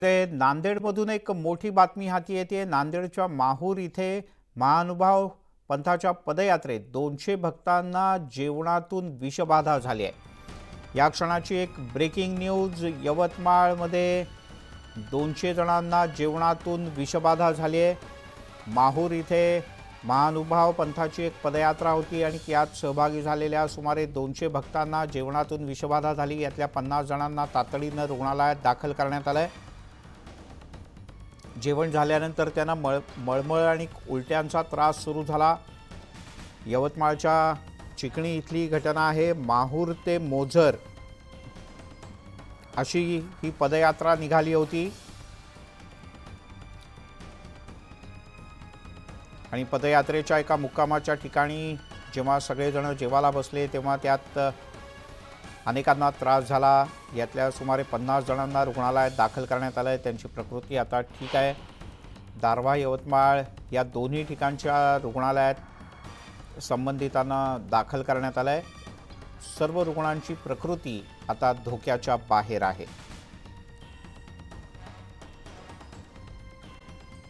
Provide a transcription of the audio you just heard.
ते नांदेडमधून एक मोठी बातमी हाती येते। नांदेडच्या माहूर इथे महानुभाव पंथाच्या पदयात्रेत 200 भक्तांना जेवणातून विषबाधा झाली आहे। या क्षणाची एक ब्रेकिंग न्यूज। यवतमाळमध्ये 200 जणांना जेवणातून विषबाधा झाली आहे। माहूर इथे महानुभाव पंथाची एक पदयात्रा होती आणि यात सहभागी झालेल्या सुमारे 200 भक्तांना जेवणातून विषबाधा झाली। यातल्या 50 जणांना तातडीने रुग्णालयात दाखल करण्यात आले। जेवण झाल्यानंतर त्यांना मळमळ आणि उलट्यांचा त्रास सुरू झाला। यवतमाळच्या चिकणी इथली घटना आहे। माहूर ते मोझर अशी ही पदयात्रा निघाली होती आणि पदयात्रेच्या एका मुक्कामाच्या ठिकाणी जेव्हा सगळेजण जेवायला बसले तेव्हा त्यात अनेकांना त्रास झाला। यातल्या सुमारे 50 जणांना रुग्णालयात दाखल करण्यात आले। त्यांची प्रकृती आता ठीक आहे। दारव्हा यवतमाळ या दोन्ही ठिकाणच्या रुग्णालयात संबंधितांना दाखल करण्यात आले। सर्व रुग्णांची प्रकृती आता धोक्याच्या बाहेर आहे।